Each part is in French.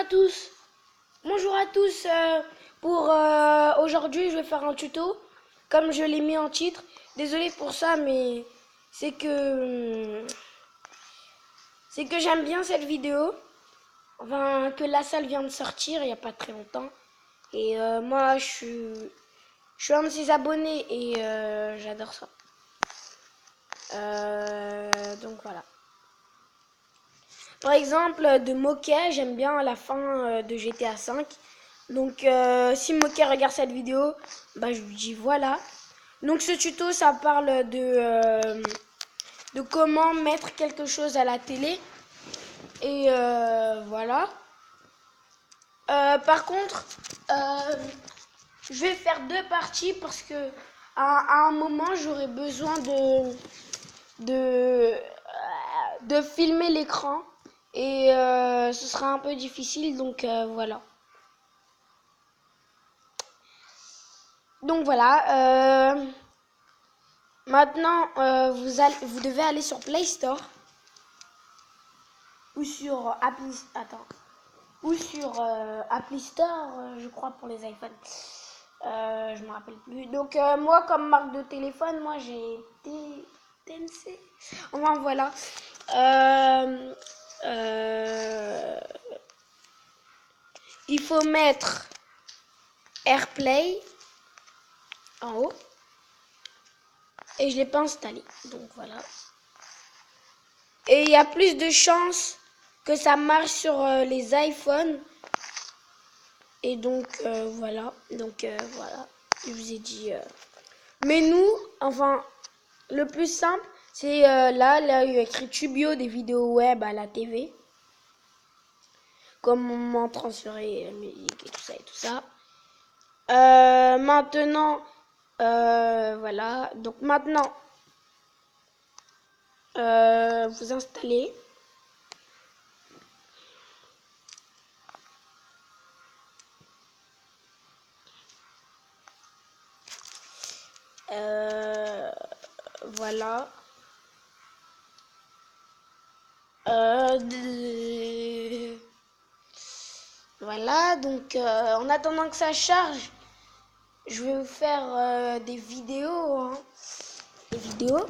à tous. Bonjour à tous. Pour aujourd'hui, je vais faire un tuto, comme je l'ai mis en titre. Désolé pour ça, mais c'est que j'aime bien cette vidéo. Enfin, que la salle vient de sortir il n'y a pas très longtemps. Et moi, je suis un de ses abonnés et j'adore ça. Donc voilà. Par exemple, de Moquet, j'aime bien à la fin de GTA V. Donc si Moquet regarde cette vidéo, bah, je lui dis voilà. Donc ce tuto, ça parle de comment mettre quelque chose à la télé. Et voilà. Par contre, je vais faire deux parties parce que à un moment, j'aurai besoin de filmer l'écran. Et ce sera un peu difficile, donc voilà. Donc voilà. Maintenant, vous devez aller sur Play Store ou sur Apple Store, je crois pour les iPhones. Je me rappelle plus. Donc moi, comme marque de téléphone, moi j'ai TNC. Enfin voilà. Il faut mettre AirPlay en haut. Et je ne l'ai pas installé. Donc voilà. Et il y a plus de chances que ça marche sur les iPhones. Et donc voilà. Donc voilà. Je vous ai dit. Mais nous, enfin, le plus simple, c'est là, il y a écrit Tubio des vidéos web à la TV. Comment transférer la musique et tout ça et tout ça. Maintenant, voilà. Donc maintenant, vous installez. Voilà. Voilà, donc en attendant que ça charge, je vais vous faire des vidéos. Hein. Des vidéos.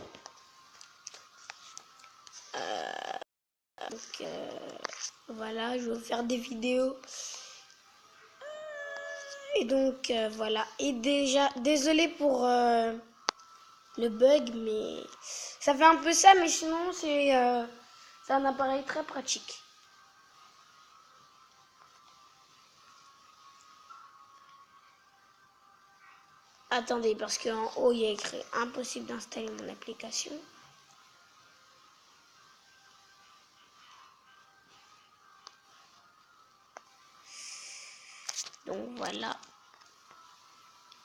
Donc voilà, je vais vous faire des vidéos. Et donc voilà. Et déjà, désolé pour le bug, mais ça fait un peu ça, mais sinon c'est un appareil très pratique. Attendez, parce qu'en haut, il y a écrit impossible d'installer mon application. Donc voilà.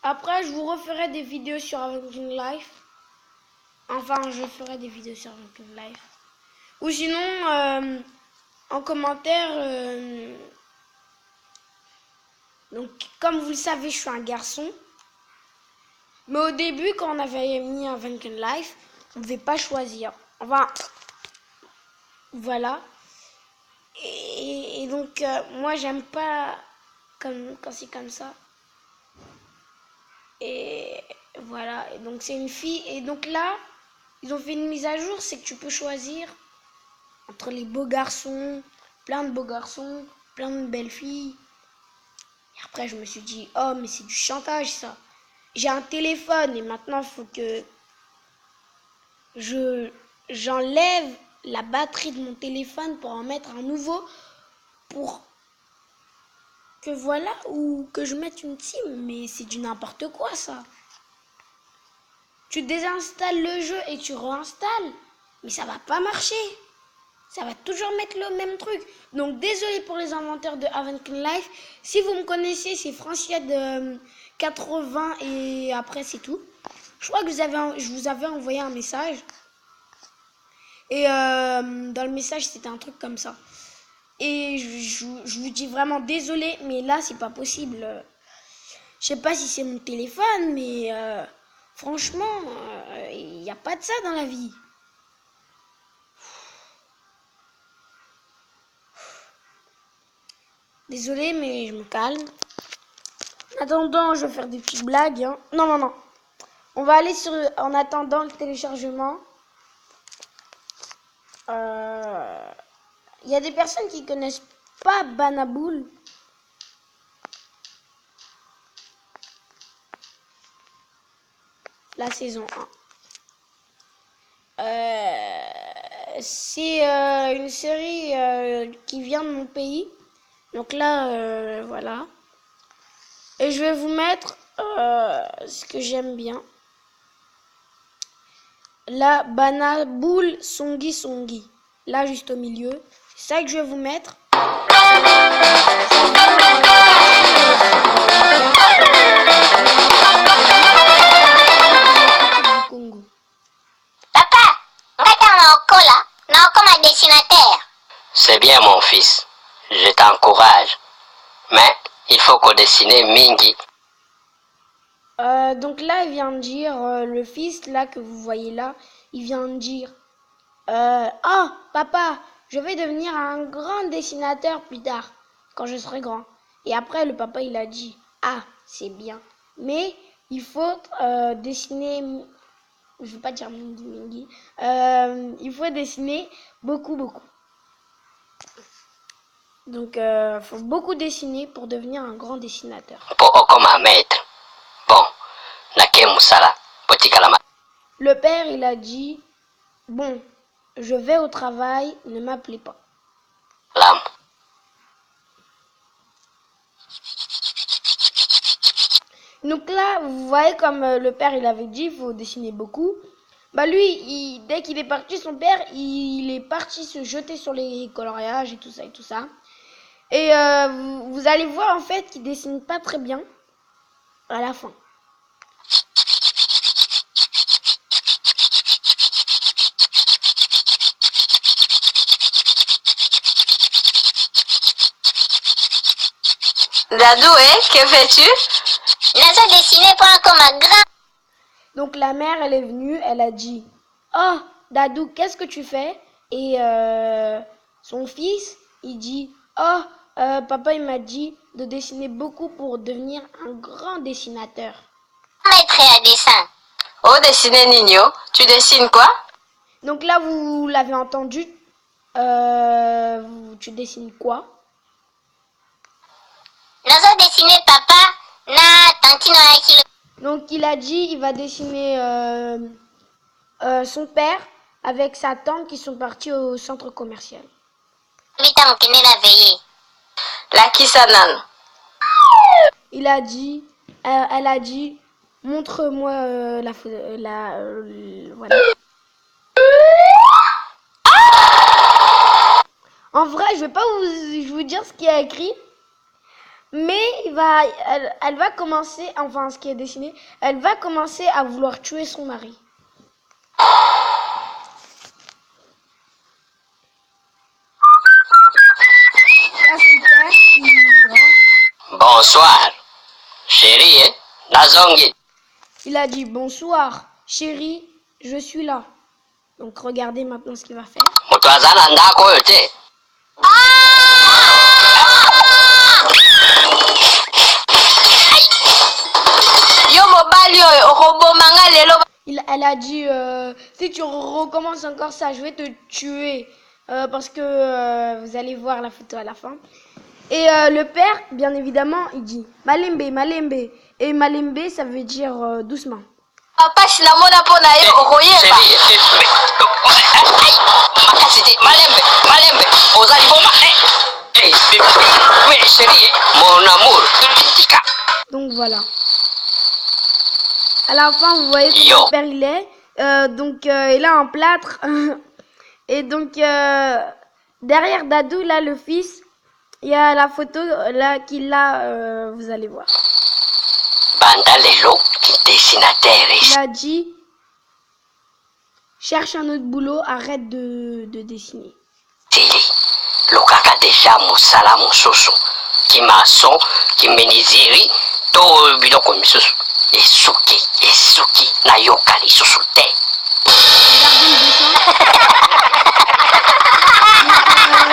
Après, je vous referai des vidéos sur Avenging Life. Enfin, je ferai des vidéos sur Avenging Life. Ou sinon, en commentaire. Donc, comme vous le savez, je suis un garçon. Mais au début, quand on avait mis Avenging Life, on ne devait pas choisir. Enfin, voilà. Et donc, moi, j'aime pas quand c'est comme ça. Et voilà. Et donc, c'est une fille. Et donc là, ils ont fait une mise à jour. C'est que tu peux choisir entre les beaux garçons, plein de beaux garçons, plein de belles filles. Et après, je me suis dit, oh, mais c'est du chantage, ça. J'ai un téléphone et maintenant, il faut que j'enlève la batterie de mon téléphone pour en mettre un nouveau pour que voilà, ou que je mette une team. Mais c'est du n'importe quoi, ça. Tu désinstalles le jeu et tu réinstalles, mais ça va pas marcher. Ça va toujours mettre le même truc. Donc désolé pour les inventeurs de Avenging Life. Si vous me connaissez, c'est Franciade 80 et après c'est tout. Je crois que je vous avais envoyé un message. Et dans le message, c'était un truc comme ça. Et je vous dis vraiment désolé, mais là, c'est pas possible. Je sais pas si c'est mon téléphone, mais franchement, il n'y a pas de ça dans la vie. Désolé, mais je me calme. En attendant, je vais faire des petites blagues. Hein. Non. On va aller en attendant le téléchargement. Il y a des personnes qui connaissent pas Banaboul. La saison 1. C'est une série qui vient de mon pays. Donc là, voilà. Et je vais vous mettre ce que j'aime bien. La Banaboul Songi. Là, juste au milieu. C'est ça que je vais vous mettre. Papa, comme un dessinateur. C'est bien mon fils, je t'encourage. Mais il faut qu'on dessine Mingi. Donc là, il vient de dire, le fils là que vous voyez là, il vient de dire oh, papa, je vais devenir un grand dessinateur plus tard, quand je serai grand. Et après, le papa, il a dit, ah, c'est bien. Mais il faut dessiner, je ne veux pas dire Mingi, il faut dessiner beaucoup. Donc, il faut beaucoup dessiner pour devenir un grand dessinateur. Comme un maître. Bon, le père, il a dit, bon, je vais au travail, ne m'appelez pas. Lam. Donc là, vous voyez comme le père, il avait dit, il faut dessiner beaucoup. Bah lui, dès qu'il est parti, son père, il est parti se jeter sur les coloriages et tout ça. Et vous allez voir en fait qu'il dessine pas très bien à la fin. Dadou, que fais-tu? Nazo dessiné pour un comme un grand. Donc la mère, elle est venue, elle a dit, oh, Dadou, qu'est-ce que tu fais? Et son fils, il dit, oh, papa, il m'a dit de dessiner beaucoup pour devenir un grand dessinateur. Maître à dessin. Oh, dessiner Nino, tu dessines quoi? Donc là, vous l'avez entendu, tu dessines quoi? Nazo dessiné papa, na tantino à kilo. Donc il a dit, il va dessiner son père avec sa tante qui sont partis au centre commercial. Vita mokene la veillée. La Kisanan. Il a dit, elle a dit, montre-moi voilà. En vrai, je vais pas vous dire ce qu'il y a écrit, mais elle va commencer, enfin ce qui est dessiné, elle va commencer à vouloir tuer son mari. Bonsoir, chérie, Nazongi. Il a dit bonsoir, chérie, je suis là. Donc regardez maintenant ce qu'il va faire. Elle a dit si tu recommences encore ça, je vais te tuer parce que vous allez voir la photo à la fin. Et le père, bien évidemment, il dit Malembe. Et Malembe, ça veut dire doucement. Papa, si la mona pona yo okoyeba. Malembe, chérie, mon amour. Donc voilà. À la fin, vous voyez comment le père il est. Donc il a un plâtre. Et donc derrière Dadou, là, le fils, il y a la photo là qu'il a, vous allez voir. Il a dit cherche un autre boulot, arrête de dessiner. Lokaka deja musala mosusu kimaso kimeniziri to biloko misusu esuki nayoka lisusu te.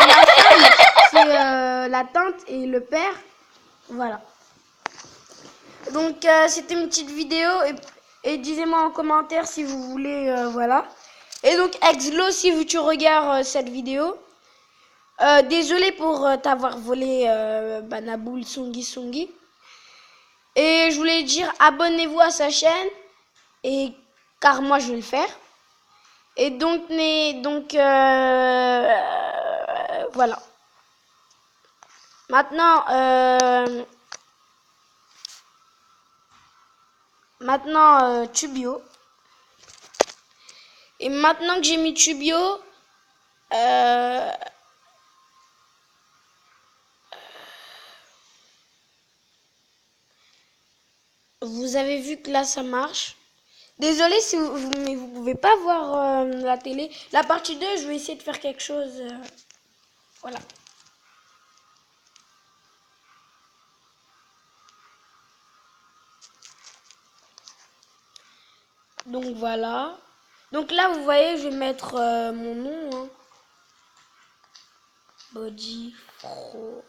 Regardez le dessin. la tante et le père. Voilà. Donc c'était une petite vidéo et disez-moi en commentaire si vous voulez, voilà. Et donc Exlo, si tu regardes cette vidéo, désolé pour t'avoir volé Banaboul Songi. Et je voulais dire abonnez-vous à sa chaîne, car moi je vais le faire. Et donc voilà. Maintenant, Tubio. Et maintenant que j'ai mis Tubio, vous avez vu que là ça marche. Désolé si mais vous pouvez pas voir la télé. La partie 2, je vais essayer de faire quelque chose. Voilà. Donc voilà. Donc là, vous voyez, je vais mettre mon nom. Hein. Body Fro.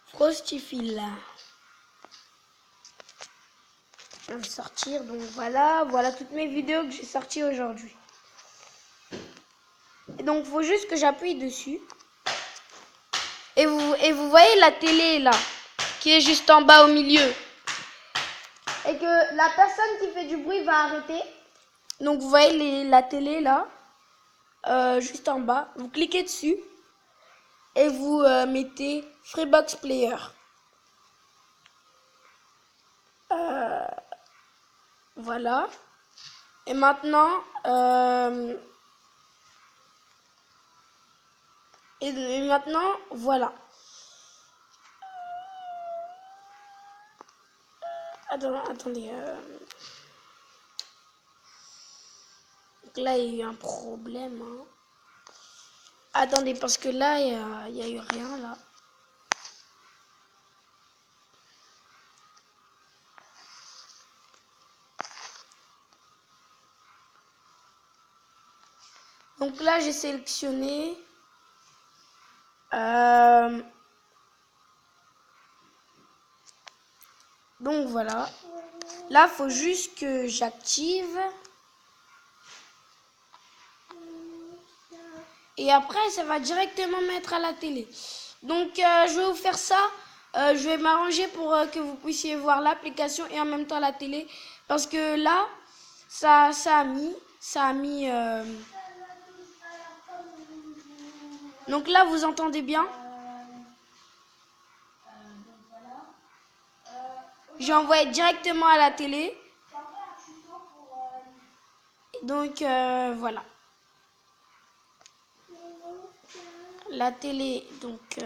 Frostifila. Je viens de sortir. Donc voilà toutes mes vidéos que j'ai sorties aujourd'hui. Et donc, il faut juste que j'appuie dessus. Et vous voyez la télé là, qui est juste en bas au milieu. Et que la personne qui fait du bruit va arrêter. Donc vous voyez la télé là, juste en bas. Vous cliquez dessus et vous mettez Freebox Player. Voilà. Et maintenant, voilà. Attendez. Donc là, il y a eu un problème. Hein. Attendez, parce que là, il n'y a eu rien, là. Donc là, j'ai sélectionné. Donc voilà. Là, il faut juste que j'active. Et après, ça va directement mettre à la télé. Donc, je vais vous faire ça. Je vais m'arranger pour que vous puissiez voir l'application et en même temps la télé. Parce que là, ça a mis... Donc là, vous entendez bien. J'ai envoyé directement à la télé. Donc, voilà. La télé, donc,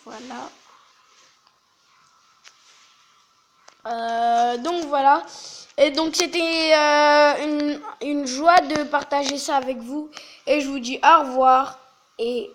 voilà. Donc, voilà. Et donc, c'était une joie de partager ça avec vous. Et je vous dis au revoir et